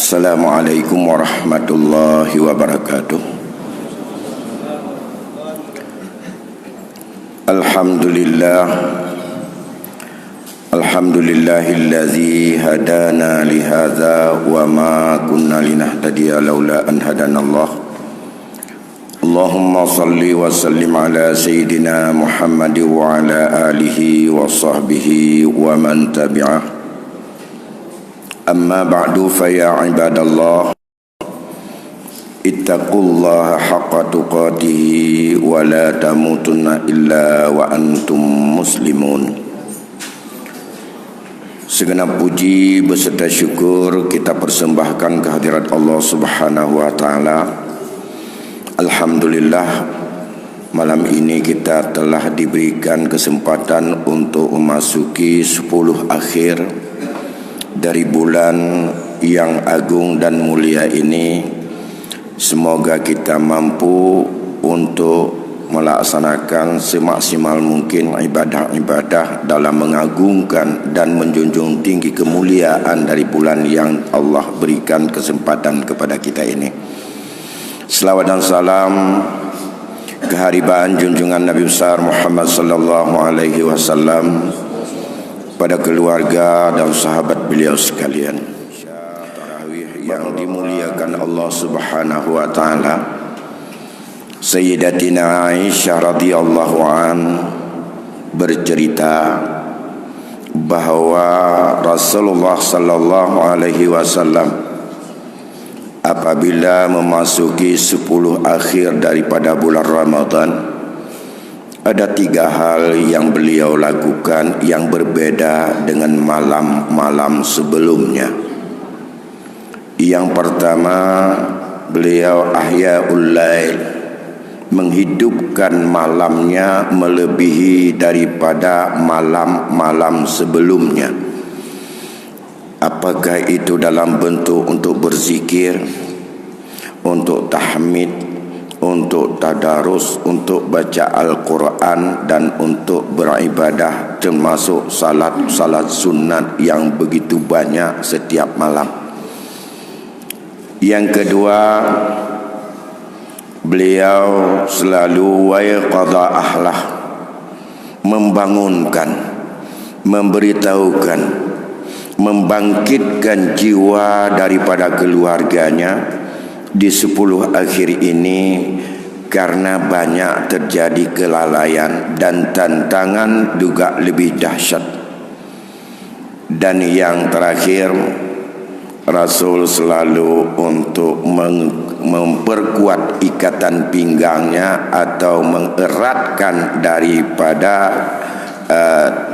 Assalamualaikum warahmatullahi wabarakatuh. Alhamdulillahillazi hadana lihadza wa ma kunna linahtadiya laula an hadanallah. Allahumma salli wa sallim ala sayyidina Muhammad wa ala alihi wa sahbihi wa man tabi'ah. Amma ba'du fa ya ibadallah ittaqullaha haqqa tuqatih wa la tamutunna illa wa antum muslimun. Segenap puji beserta syukur kita persembahkan kehadirat Allah Subhanahu wa taala. Alhamdulillah, malam ini kita telah diberikan kesempatan untuk memasuki 10 akhir dari bulan yang agung dan mulia ini. Semoga kita mampu untuk melaksanakan semaksimal mungkin ibadah-ibadah dalam mengagungkan dan menjunjung tinggi kemuliaan dari bulan yang Allah berikan kesempatan kepada kita ini. Selawat dan salam keharibaan junjungan Nabi besar Muhammad sallallahu alaihi wasallam pada keluarga dan sahabat beliau sekalian yang dimuliakan Allah Subhanahu wa taala. Sayyidatina Aisyah radhiyallahu an bercerita bahawa Rasulullah sallallahu alaihi wasallam apabila memasuki 10 akhir daripada bulan Ramadan, ada 3 hal yang beliau lakukan yang berbeda dengan malam-malam sebelumnya. Yang pertama, beliau ahya'ul lail, menghidupkan malamnya melebihi daripada malam-malam sebelumnya. Apakah itu dalam bentuk untuk berzikir, untuk tahmid, untuk tadarus, untuk baca Al-Quran, dan untuk beribadah, termasuk salat sunat yang begitu banyak setiap malam. Yang kedua, beliau selalu wayqadha ahlah, membangunkan, memberitahukan, membangkitkan jiwa daripada keluarganya di 10 akhir ini, karena banyak terjadi kelalaian dan tantangan juga lebih dahsyat. Dan yang terakhir, Rasul selalu untuk memperkuat ikatan pinggangnya atau mengeratkan daripada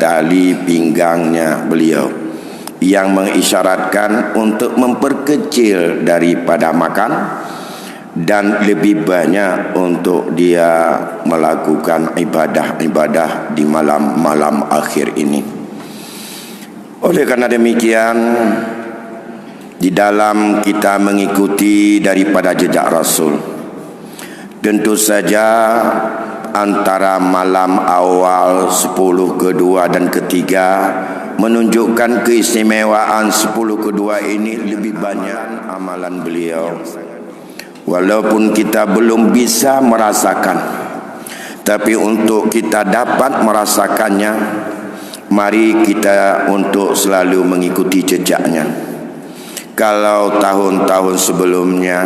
tali pinggangnya beliau, yang mengisyaratkan untuk memperkecil daripada makan dan lebih banyak untuk dia melakukan ibadah-ibadah di malam-malam akhir ini. Oleh karena demikian, di dalam kita mengikuti daripada jejak Rasul, tentu saja antara malam awal 10 kedua dan ketiga menunjukkan keistimewaan 10 kedua ini lebih banyak amalan beliau. Walaupun kita belum bisa merasakan, tapi untuk kita dapat merasakannya, mari kita untuk selalu mengikuti jejaknya. Kalau tahun-tahun sebelumnya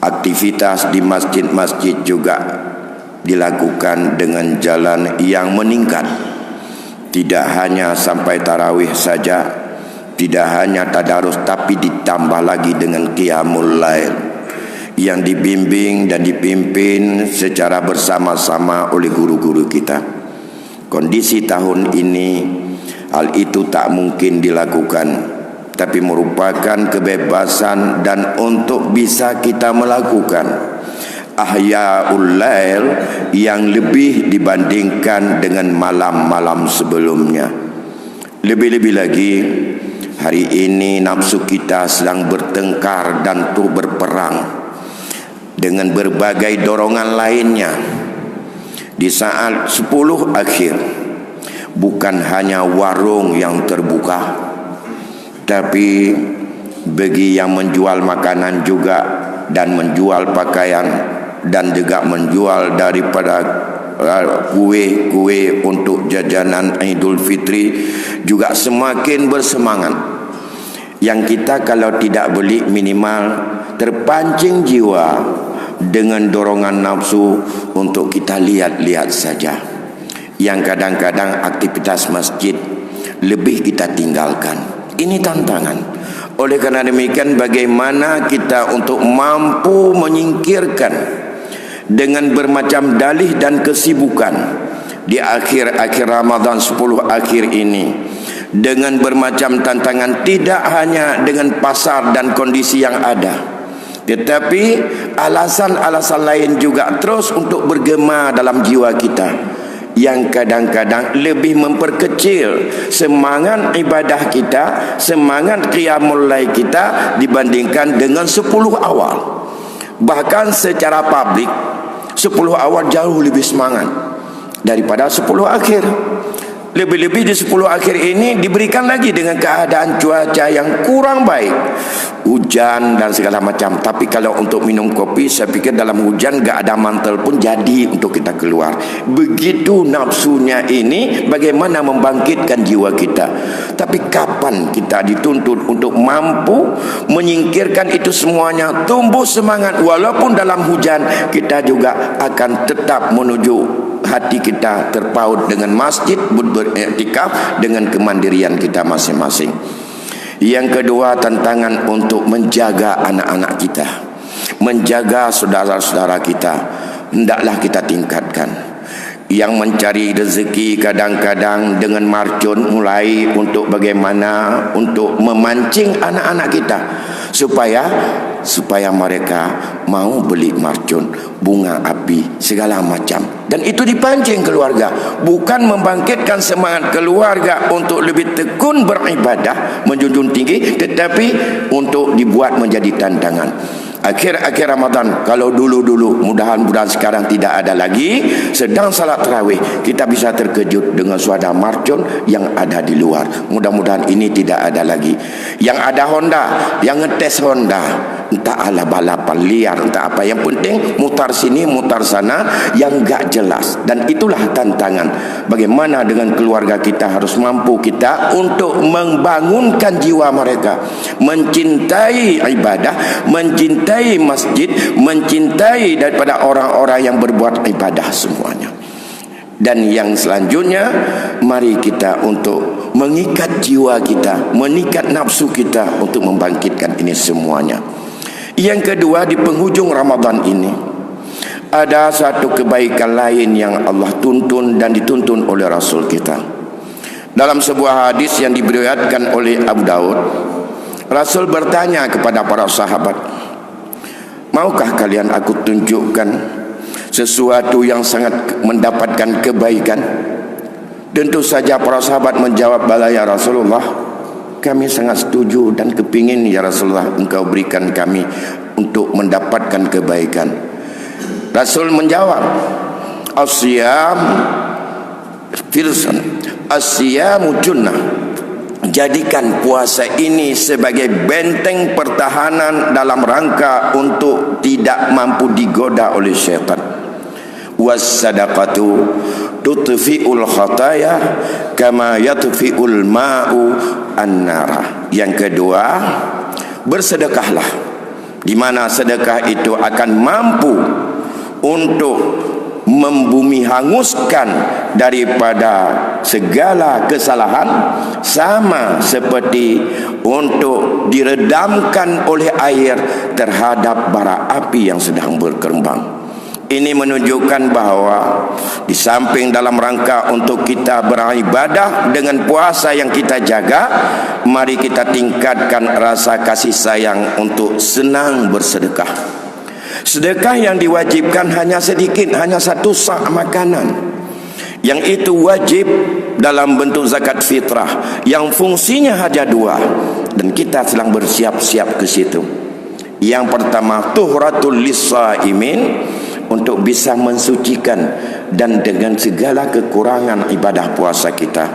aktivitas di masjid-masjid juga dilakukan dengan jalan yang meningkat, tidak hanya sampai tarawih saja, tidak hanya tadarus, tapi ditambah lagi dengan qiyamul lail yang dibimbing dan dipimpin secara bersama-sama oleh guru-guru kita. Kondisi tahun ini hal itu tak mungkin dilakukan, tapi merupakan kebebasan dan untuk bisa kita melakukan ahya'ul lail yang lebih dibandingkan dengan malam-malam sebelumnya. Lebih-lebih lagi, hari ini nafsu kita sedang bertengkar dan berperang dengan berbagai dorongan lainnya. Di saat 10 akhir, bukan hanya warung yang terbuka, tapi bagi yang menjual makanan juga dan menjual pakaian dan juga menjual daripada kuih-kuih untuk jajanan Idul Fitri juga semakin bersemangat. Yang kita kalau tidak beli minimal terpancing jiwa dengan dorongan nafsu untuk kita lihat-lihat saja. Yang kadang-kadang aktivitas masjid lebih kita tinggalkan. Ini tantangan. Oleh karena demikian, bagaimana kita untuk mampu menyingkirkan dengan bermacam dalih dan kesibukan di akhir-akhir Ramadan 10 akhir ini, dengan bermacam tantangan, tidak hanya dengan pasar dan kondisi yang ada, tetapi alasan-alasan lain juga terus untuk bergema dalam jiwa kita, yang kadang-kadang lebih memperkecil semangat ibadah kita, semangat qiyamul lail kita dibandingkan dengan 10 awal. Bahkan secara publik 10 awal jauh lebih semangat daripada 10 akhir. Lebih-lebih di 10 akhir ini diberikan lagi dengan keadaan cuaca yang kurang baik, hujan dan segala macam. Tapi kalau untuk minum kopi, saya pikir dalam hujan gak ada mantel pun jadi untuk kita keluar. Begitu nafsunya ini, bagaimana membangkitkan jiwa kita. Tapi kapan kita dituntut untuk mampu menyingkirkan itu semuanya, tumbuh semangat walaupun dalam hujan, kita juga akan tetap menuju hati kita terpaut dengan masjid, beriktikaf dengan kemandirian kita masing-masing. Yang kedua, tantangan untuk menjaga anak-anak kita, menjaga saudara-saudara kita, hendaklah kita tingkatkan. Yang mencari rezeki kadang-kadang dengan marcun, mulai untuk bagaimana untuk memancing anak-anak kita supaya mereka mau beli marcun, bunga api, segala macam. Dan itu dipancing keluarga, bukan membangkitkan semangat keluarga untuk lebih tekun beribadah, menjunjung tinggi, tetapi untuk dibuat menjadi tantangan. Akhir-akhir Ramadan, kalau dulu-dulu, mudah-mudahan sekarang tidak ada lagi, sedang salat tarawih, kita bisa terkejut dengan suara marcun yang ada di luar. Mudah-mudahan ini tidak ada lagi. Yang ada Honda, yang ngetes Honda, entah ala balapan liar, entah apa, yang penting mutar sini mutar sana yang gak jelas. Dan itulah tantangan. Bagaimana dengan keluarga kita harus mampu kita untuk membangunkan jiwa mereka, mencintai ibadah, mencintai masjid, mencintai daripada orang-orang yang berbuat ibadah semuanya. Dan yang selanjutnya, mari kita untuk mengikat jiwa kita, mengikat nafsu kita untuk membangkitkan ini semuanya. Yang kedua, di penghujung Ramadan ini ada satu kebaikan lain yang Allah tuntun dan dituntun oleh Rasul kita. Dalam sebuah hadis yang diriwayatkan oleh Abu Daud, Rasul bertanya kepada para sahabat, maukah kalian aku tunjukkan sesuatu yang sangat mendapatkan kebaikan? Tentu saja para sahabat menjawab, bala ya Rasulullah, kami sangat setuju dan kepingin ya Rasulullah engkau berikan kami untuk mendapatkan kebaikan. Rasul menjawab, as-siyam filsan, as-siyamu junnah. Jadikan puasa ini sebagai benteng pertahanan dalam rangka untuk tidak mampu digoda oleh syaitan. Was-sadaqatu tutfi'ul khataya kama yatfi'ul ma'u an-nara. Yang kedua, bersedekahlah, di mana sedekah itu akan mampu untuk membumi hanguskan daripada segala kesalahan, sama seperti untuk diredamkan oleh air terhadap bara api yang sedang berkembang. Ini menunjukkan bahawa di samping dalam rangka untuk kita beribadah dengan puasa yang kita jaga, mari kita tingkatkan rasa kasih sayang untuk senang bersedekah. Sedekah yang diwajibkan hanya sedikit, hanya 1 sa' makanan, yang itu wajib dalam bentuk zakat fitrah, yang fungsinya hanya 2, dan kita sedang bersiap-siap ke situ. Yang pertama, tuhratul lis-shaimin, untuk bisa mensucikan dan dengan segala kekurangan ibadah puasa kita.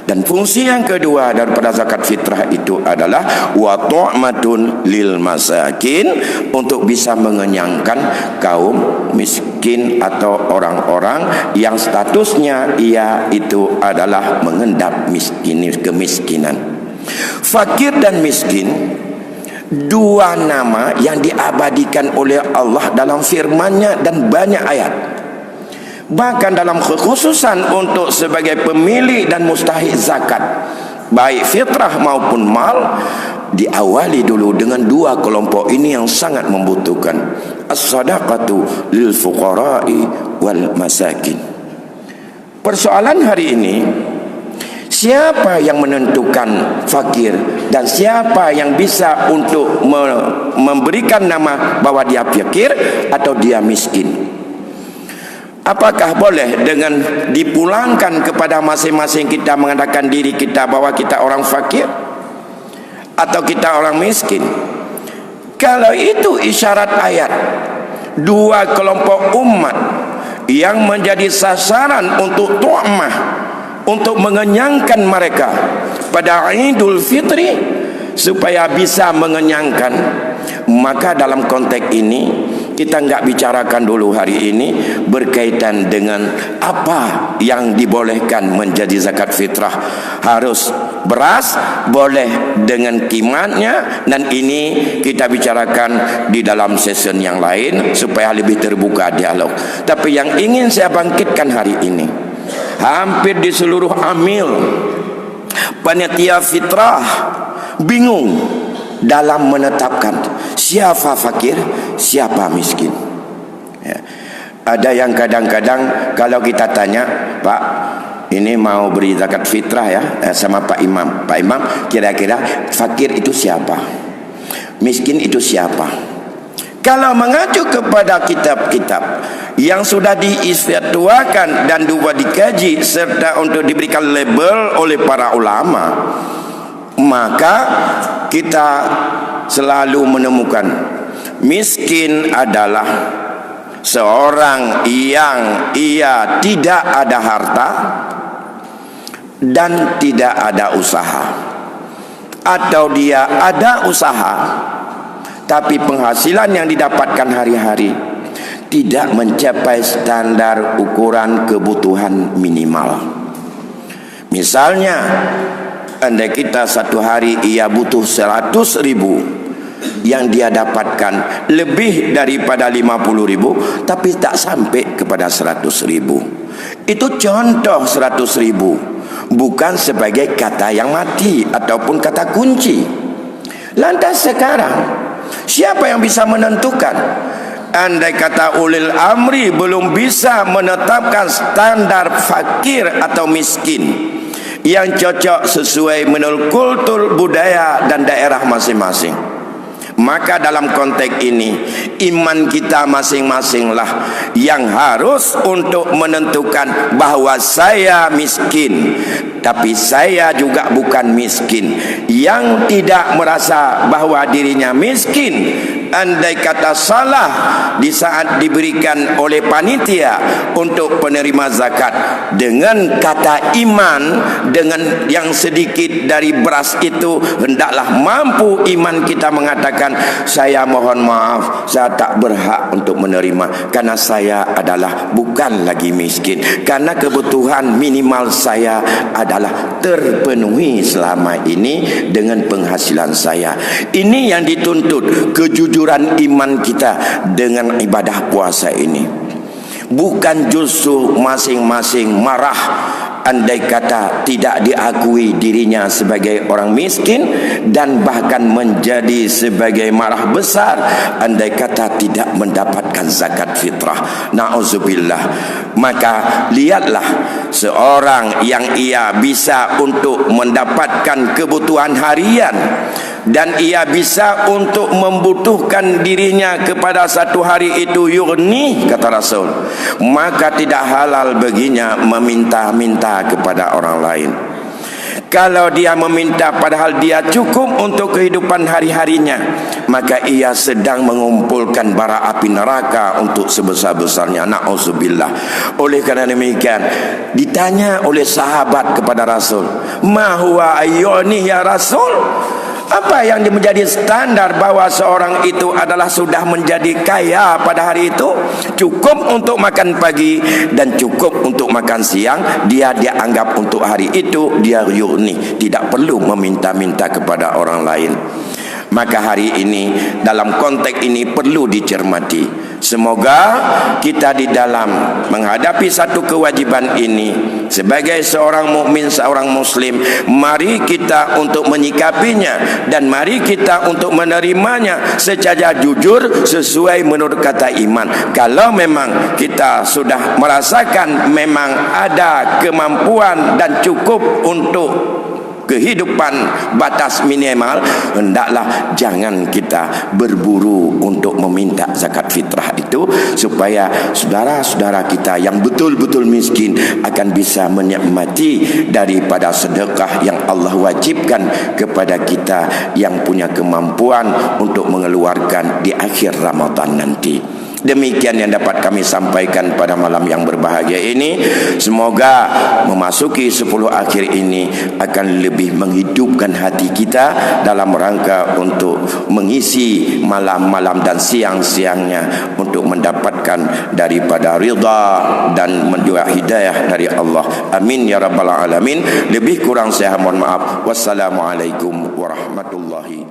Dan fungsi yang kedua daripada zakat fitrah itu adalah wa tu'matun lil masakin, untuk bisa mengenyangkan kaum miskin atau orang-orang yang statusnya ia itu adalah mengendap kemiskinan. Fakir dan miskin, dua nama yang diabadikan oleh Allah dalam firman-Nya dan banyak ayat. Bahkan dalam kekhususan untuk sebagai pemilik dan mustahik zakat, baik fitrah maupun mal, diawali dulu dengan dua kelompok ini yang sangat membutuhkan. As-sadaqatu lil fuqara'i wal masakin. Persoalan hari ini, siapa yang menentukan fakir dan siapa yang bisa untuk memberikan nama bahwa dia fakir atau dia miskin? Apakah boleh dengan dipulangkan kepada masing-masing kita mengatakan diri kita bahwa kita orang fakir atau kita orang miskin? Kalau itu isyarat ayat, dua kelompok umat yang menjadi sasaran untuk tu'mah, untuk mengenyangkan mereka pada Idul Fitri supaya bisa mengenyangkan, maka dalam konteks ini kita enggak bicarakan dulu hari ini berkaitan dengan apa yang dibolehkan menjadi zakat fitrah. Harus beras, boleh dengan kimatnya, dan ini kita bicarakan di dalam session yang lain supaya lebih terbuka dialog. Tapi yang ingin saya bangkitkan hari ini, hampir di seluruh amil panitia fitrah bingung dalam menetapkan siapa fakir, siapa miskin. Ya. Ada yang kadang-kadang kalau kita tanya, Pak, ini mau beri zakat fitrah ya, sama Pak Imam. Pak Imam, kira-kira fakir itu siapa? Miskin itu siapa? Kalau mengacu kepada kitab-kitab yang sudah diistiatuakan dan juga dikaji serta untuk diberikan label oleh para ulama, maka kita selalu menemukan miskin adalah seorang yang ia tidak ada harta dan tidak ada usaha, atau dia ada usaha tapi penghasilan yang didapatkan hari-hari tidak mencapai standar ukuran kebutuhan minimal. Misalnya, andai kita satu hari ia butuh 100.000, yang dia dapatkan lebih daripada 50.000, tapi tak sampai kepada 100.000. Itu contoh 100.000, bukan sebagai kata yang mati ataupun kata kunci. Lantas sekarang, siapa yang bisa menentukan? Andai kata ulil amri belum bisa menetapkan standar fakir atau miskin yang cocok sesuai menurut kultur, budaya dan daerah masing-masing, maka dalam konteks ini iman kita masing-masinglah yang harus untuk menentukan bahawa saya miskin, tapi saya juga bukan miskin. Yang tidak merasa bahawa dirinya miskin, andai kata salah di saat diberikan oleh panitia untuk penerima zakat dengan kata iman, dengan yang sedikit dari beras itu, hendaklah mampu iman kita mengatakan, saya mohon maaf, saya tak berhak untuk menerima karena saya adalah bukan lagi miskin, karena kebutuhan minimal saya adalah terpenuhi selama ini dengan penghasilan saya. Ini yang dituntut, kejujuran iman kita dengan ibadah puasa ini. Bukan justru masing-masing marah andai kata tidak diakui dirinya sebagai orang miskin, dan bahkan menjadi sebagai marah besar andai kata tidak mendapatkan zakat fitrah. Na'udzubillah. Maka lihatlah seorang yang ia bisa untuk mendapatkan kebutuhan harian dan ia bisa untuk membutuhkan dirinya kepada satu hari itu yurni, kata Rasul, maka tidak halal baginya meminta-minta kepada orang lain. Kalau dia meminta padahal dia cukup untuk kehidupan hari-harinya, maka ia sedang mengumpulkan bara api neraka untuk sebesar-besarnya. Na'udzubillah. Oleh kerana demikian, ditanya oleh sahabat kepada Rasul, "Ma huwa ayyuni ya Rasul?" Apa yang menjadi standar bahawa seorang itu adalah sudah menjadi kaya pada hari itu? Cukup untuk makan pagi dan cukup untuk makan siang. Dia anggap untuk hari itu dia yurni, tidak perlu meminta-minta kepada orang lain. Maka hari ini dalam konteks ini perlu dicermati. Semoga kita di dalam menghadapi satu kewajiban ini sebagai seorang mukmin, seorang muslim, mari kita untuk menyikapinya dan mari kita untuk menerimanya secara jujur sesuai menurut kata iman. Kalau memang kita sudah merasakan memang ada kemampuan dan cukup untuk kehidupan batas minimal, hendaklah jangan kita berburu untuk meminta zakat fitrah itu, supaya saudara-saudara kita yang betul-betul miskin akan bisa menikmati daripada sedekah yang Allah wajibkan kepada kita yang punya kemampuan untuk mengeluarkan di akhir Ramadan nanti. Demikian yang dapat kami sampaikan pada malam yang berbahagia ini. Semoga memasuki 10 akhir ini akan lebih menghidupkan hati kita dalam rangka untuk mengisi malam-malam dan siang-siangnya untuk mendapatkan daripada ridha dan menjual hidayah dari Allah. Amin ya rabbal alamin. Lebih kurang saya mohon maaf. Wassalamualaikum warahmatullahi